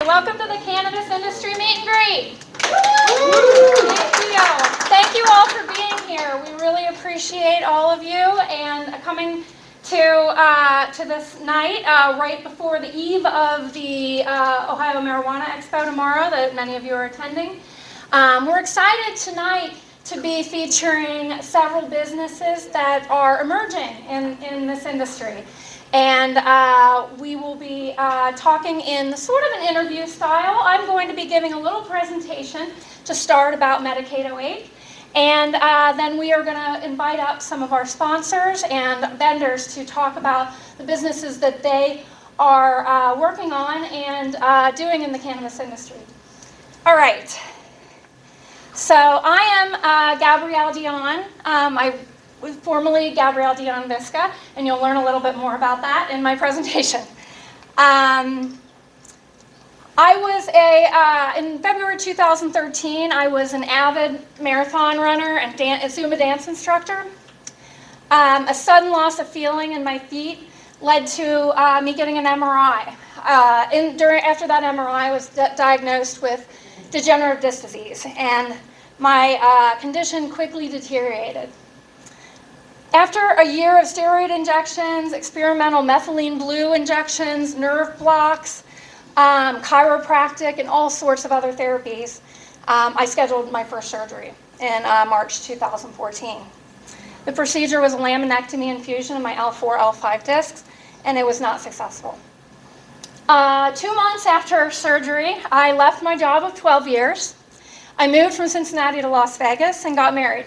Welcome to the cannabis industry meet and greet. Thank you. Thank you all for being here. We really appreciate all of you and coming to this night right before the eve of the Ohio Marijuana Expo tomorrow that many of you are attending. We're excited tonight to be featuring several businesses that are emerging in this industry. And we will be talking in sort of an interview style. I'm going to be giving a little presentation to start about MedicateOH. And then we are going to invite up some of our sponsors and vendors to talk about the businesses that they are working on and doing in the cannabis industry. All right. So I am Gabrielle Dion. I was formerly Gabrielle Dion Visca, and you'll learn a little bit more about that in my presentation. I was in February 2013, I was an avid marathon runner and a Zumba dance instructor. A sudden loss of feeling in my feet led to me getting an MRI. After that MRI, I was diagnosed with degenerative disc disease, and my condition quickly deteriorated. After a year of steroid injections, experimental methylene blue injections, nerve blocks, chiropractic, and all sorts of other therapies, I scheduled my first surgery in March 2014. The procedure was a laminectomy infusion of my L4, L5 discs, and it was not successful. 2 months after surgery, I left my job of 12 years. I moved from Cincinnati to Las Vegas and got married.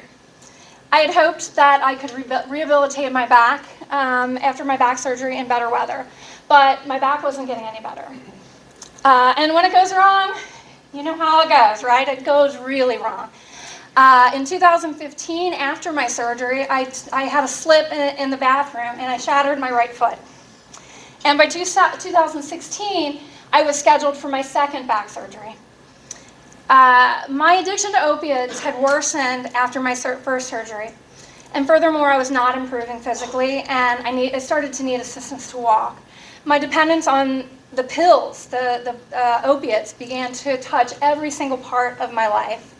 I had hoped that I could rehabilitate my back after my back surgery in better weather, but my back wasn't getting any better. And when it goes wrong, you know how it goes, right? It goes really wrong. In 2015, after my surgery, I had a slip in the bathroom and I shattered my right foot. And by 2016, I was scheduled for my second back surgery. My addiction to opiates had worsened after my first surgery. And furthermore, I was not improving physically, and I started to need assistance to walk. My dependence on the pills, the opiates, began to touch every single part of my life.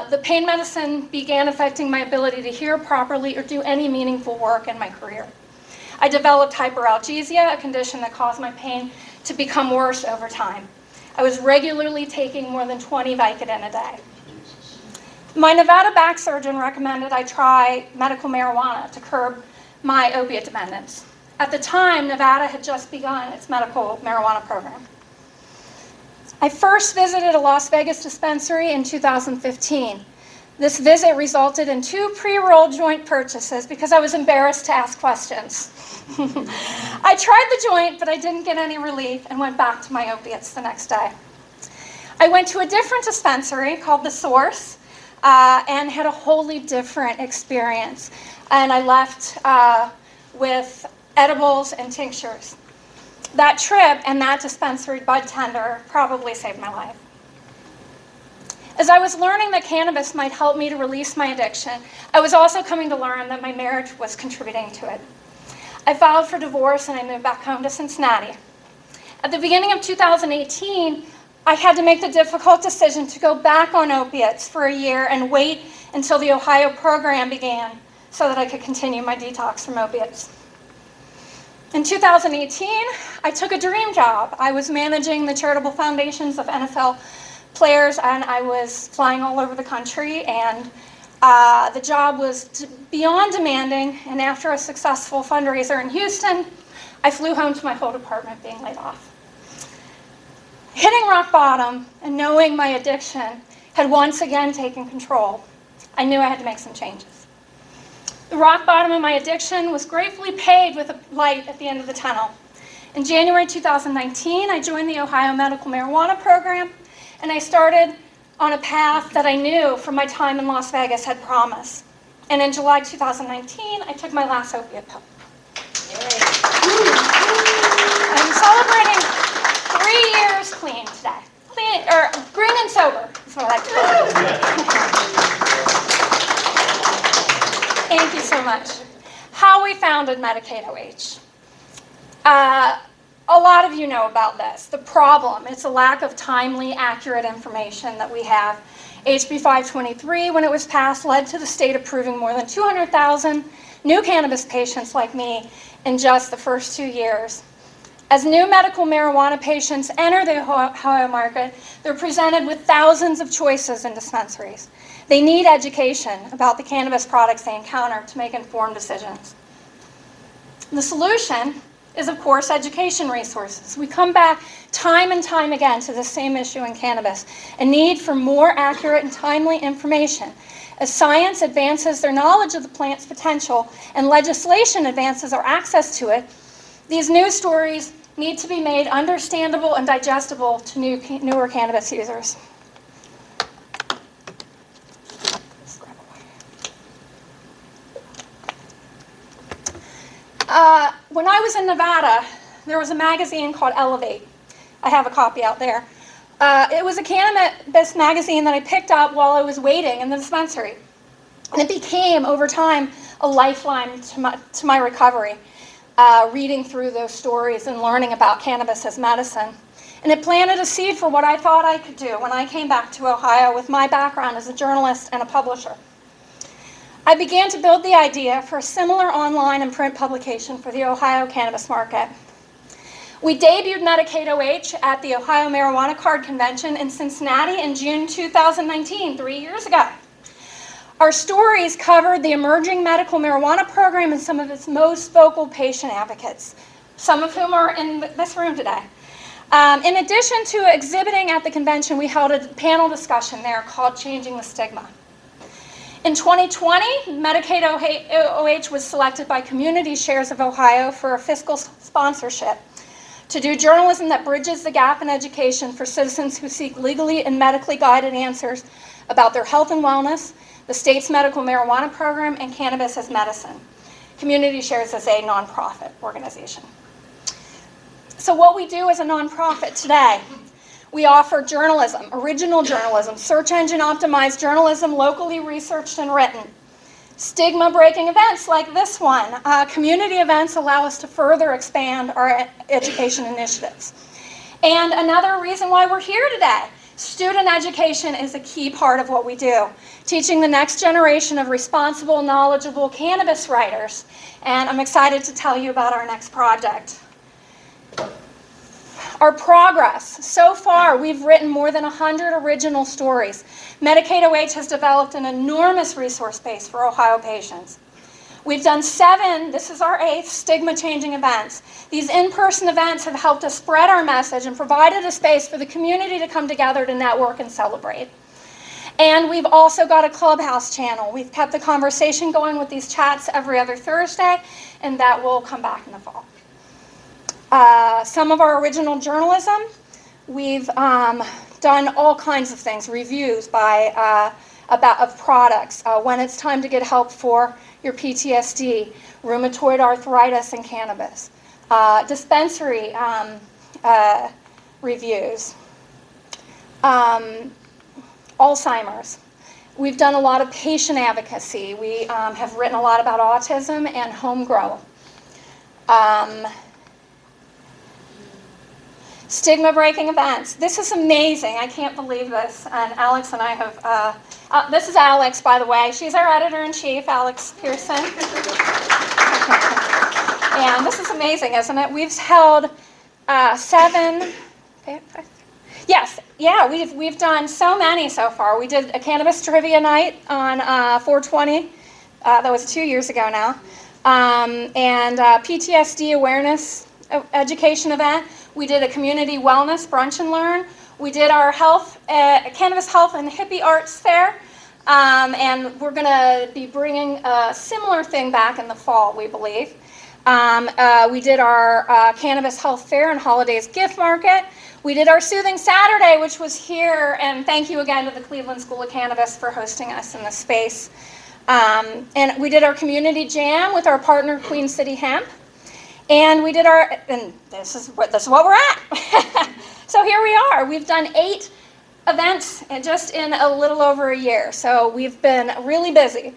The pain medicine began affecting my ability to hear properly or do any meaningful work in my career. I developed hyperalgesia, a condition that caused my pain to become worse over time. I was regularly taking more than 20 Vicodin a day. My Nevada back surgeon recommended I try medical marijuana to curb my opiate dependence. At the time, Nevada had just begun its medical marijuana program. I first visited a Las Vegas dispensary in 2015. This visit resulted in 2 pre-rolled joint purchases because I was embarrassed to ask questions. I tried the joint, but I didn't get any relief and went back to my opiates the next day. I went to a different dispensary called The Source and had a wholly different experience. And I left with edibles and tinctures. That trip and that dispensary bud tender probably saved my life. As I was learning that cannabis might help me to release my addiction, I was also coming to learn that my marriage was contributing to it. I filed for divorce and I moved back home to Cincinnati. At the beginning of 2018, I had to make the difficult decision to go back on opiates for a year and wait until the Ohio program began so that I could continue my detox from opiates. In 2018, I took a dream job. I was managing the charitable foundations of NFL players, and I was flying all over the country, and the job was beyond demanding, and after a successful fundraiser in Houston, I flew home to my whole department being laid off. Hitting rock bottom and knowing my addiction had once again taken control, I knew I had to make some changes. The rock bottom of my addiction was gratefully paid with a light at the end of the tunnel. In January 2019, I joined the Ohio Medical Marijuana Program, and I started on a path that I knew from my time in Las Vegas had promise. And in July 2019, I took my last opiate pill. I'm celebrating 3 years clean today. Green and sober is what I like to call it. Thank you so much. How we founded MedicateOH. A lot of you know about this. The problem, it's a lack of timely, accurate information that we have. HB 523, when it was passed, led to the state approving more than 200,000 new cannabis patients like me in just the first 2 years. As new medical marijuana patients enter the Ohio market, they're presented with thousands of choices in dispensaries. They need education about the cannabis products they encounter to make informed decisions. The solution is, of course, education resources. We come back time and time again to the same issue in cannabis, a need for more accurate and timely information. As science advances their knowledge of the plant's potential and legislation advances our access to it, these news stories need to be made understandable and digestible to newer cannabis users. When I was in Nevada, there was a magazine called Elevate. I have a copy out there. It was a cannabis magazine that I picked up while I was waiting in the dispensary. And it became, over time, a lifeline to my recovery, reading through those stories and learning about cannabis as medicine. And it planted a seed for what I thought I could do when I came back to Ohio with my background as a journalist and a publisher. I began to build the idea for a similar online and print publication for the Ohio cannabis market. We debuted MedicateOH at the Ohio Marijuana Card Convention in Cincinnati in June 2019, 3 years ago. Our stories covered the emerging medical marijuana program and some of its most vocal patient advocates, some of whom are in this room today. In addition to exhibiting at the convention, we held a panel discussion there called Changing the Stigma. In 2020, MedicateOH was selected by Community Shares of Ohio for a fiscal sponsorship to do journalism that bridges the gap in education for citizens who seek legally and medically guided answers about their health and wellness, the state's medical marijuana program, and cannabis as medicine. Community Shares is a nonprofit organization. So what we do as a nonprofit today, we offer journalism, original journalism, search engine optimized journalism, locally researched and written. Stigma-breaking events like this one. Community events allow us to further expand our education initiatives. And another reason why we're here today, student education is a key part of what we do, teaching the next generation of responsible, knowledgeable cannabis writers. And I'm excited to tell you about our next project. Our progress. So far, we've written more than 100 original stories. MedicateOH has developed an enormous resource base for Ohio patients. We've done 7, this is our 8th, stigma-changing events. These in-person events have helped us spread our message and provided a space for the community to come together to network and celebrate. And we've also got a Clubhouse channel. We've kept the conversation going with these chats every other Thursday, and that will come back in the fall. Some of our original journalism, we've done all kinds of things, reviews of products, when it's time to get help for your PTSD, rheumatoid arthritis and cannabis, dispensary reviews, Alzheimer's. We've done a lot of patient advocacy. We have written a lot about autism and home grow. Stigma-breaking events. This is amazing. I can't believe this. And Alex and I have, this is Alex, by the way. She's our editor-in-chief, Alex Pearson. And this is amazing, isn't it? We've held 7, yes, yeah, we've done so many so far. We did a cannabis trivia night on 4/20. That was 2 years ago now. And PTSD awareness education event. We did a community wellness brunch and learn. We did our cannabis health and hippie arts fair. And we're going to be bringing a similar thing back in the fall, we believe. We did our cannabis health fair and holidays gift market. We did our Soothing Saturday, which was here. And thank you again to the Cleveland School of Cannabis for hosting us in this space. And we did our community jam with our partner, Queen City Hemp. And we did and this is what we're at. So here we are. We've done 8 events just in a little over a year. So we've been really busy.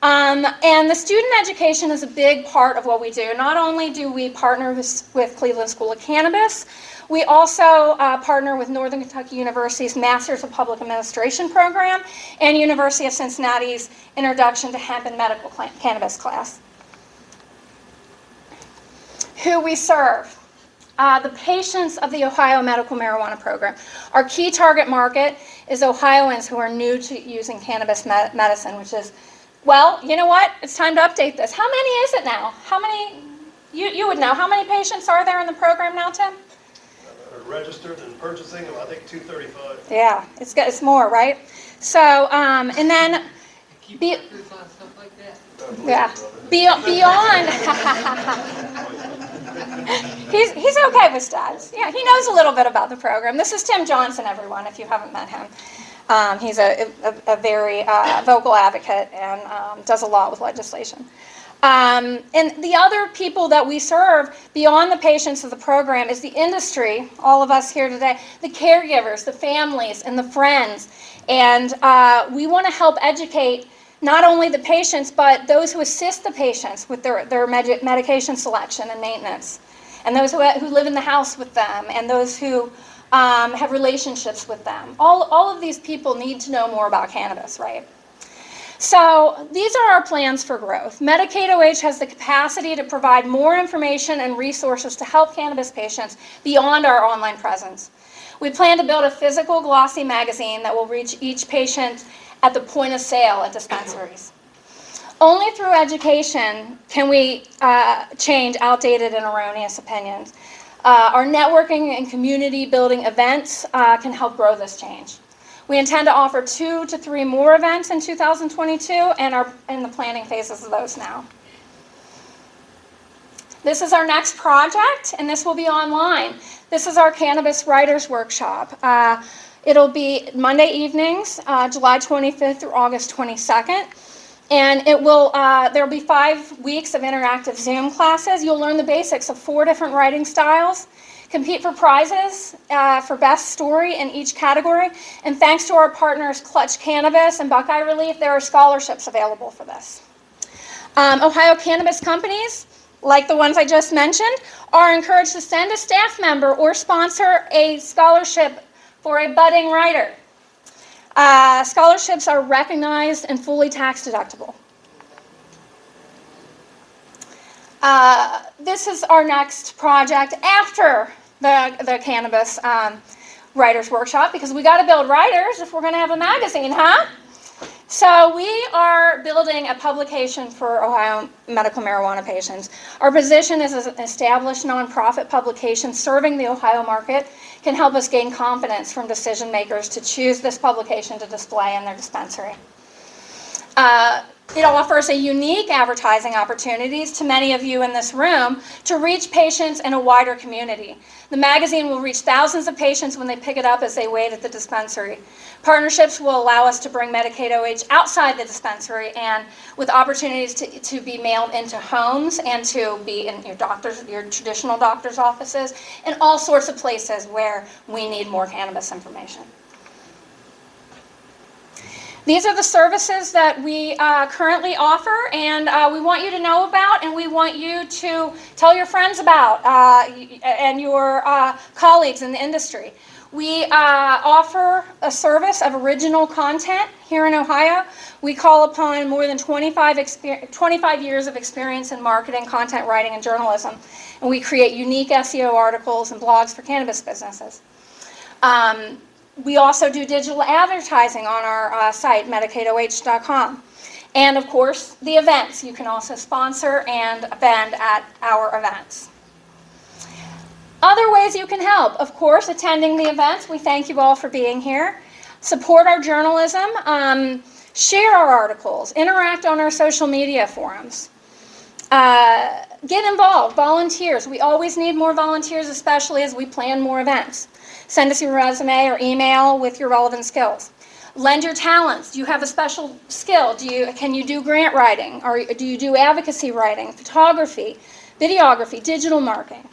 And the student education is a big part of what we do. Not only do we partner with Cleveland School of Cannabis, we also partner with Northern Kentucky University's Masters of Public Administration program and University of Cincinnati's Introduction to Hemp and Medical Cannabis class. Who we serve. The patients of the Ohio Medical Marijuana Program. Our key target market is Ohioans who are new to using cannabis medicine, which is, well, you know what? It's time to update this. How many is it now? How many, you would know, how many patients are there in the program now, Tim? Registered and purchasing them, I think 235. Yeah, it's more, right? So, and then, yeah, beyond, he's okay with stats. Yeah, he knows a little bit about the program. This is Tim Johnson, everyone, if you haven't met him. He's a very vocal advocate and does a lot with legislation. And the other people that we serve beyond the patients of the program is the industry, all of us here today, the caregivers, the families, and the friends. And we want to help educate not only the patients, but those who assist the patients with their medication selection and maintenance, and those who live in the house with them, and those who have relationships with them. All of these people need to know more about cannabis, right? So these are our plans for growth. MedicateOH has the capacity to provide more information and resources to help cannabis patients beyond our online presence. We plan to build a physical glossy magazine that will reach each patient at the point of sale at dispensaries. Only through education can we change outdated and erroneous opinions. Our networking and community building events can help grow this change. We intend to offer 2 to 3 more events in 2022 and are in the planning phases of those now. This is our next project, and this will be online. This is our Cannabis Writers Workshop. It'll be Monday evenings, July 25th through August 22nd. And it will, there'll be 5 weeks of interactive Zoom classes. You'll learn the basics of 4 different writing styles, compete for prizes for best story in each category. And thanks to our partners Clutch Cannabis and Buckeye Relief, there are scholarships available for this. Ohio cannabis companies, like the ones I just mentioned, are encouraged to send a staff member or sponsor a scholarship for a budding writer. Scholarships are recognized and fully tax deductible. This is our next project after the Cannabis Writers Workshop, because we got to build writers if we're going to have a magazine, huh? So we are building a publication for Ohio medical marijuana patients. Our position as an established nonprofit publication serving the Ohio market can help us gain confidence from decision makers to choose this publication to display in their dispensary. It offers a unique advertising opportunities to many of you in this room to reach patients in a wider community. The magazine will reach thousands of patients when they pick it up as they wait at the dispensary. Partnerships will allow us to bring MedicateOH outside the dispensary and with opportunities to be mailed into homes and to be in your traditional doctor's offices and all sorts of places where we need more cannabis information. These are the services that we currently offer, and we want you to know about, and we want you to tell your friends about and your colleagues in the industry. We offer a service of original content here in Ohio. We call upon more than 25 years of experience in marketing, content writing, and journalism, and we create unique SEO articles and blogs for cannabis businesses. We also do digital advertising on our site, MedicateOH.com. And of course, the events. You can also sponsor and vend at our events. Other ways you can help, of course, attending the events. We thank you all for being here. Support our journalism. Share our articles. Interact on our social media forums. Get involved. Volunteers. We always need more volunteers, especially as we plan more events. Send us your resume or email with your relevant skills. Lend your talents. Do you have a special skill? Can you do grant writing? Or do you do advocacy writing, photography, videography, digital marketing?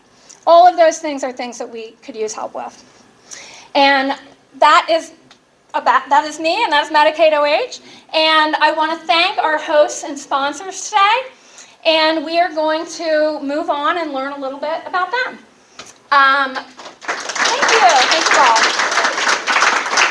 All of those things are things that we could use help with. And that is me, and that's MedicateOH. And I want to thank our hosts and sponsors today. And we are going to move on and learn a little bit about them. Thank you. Thank you all.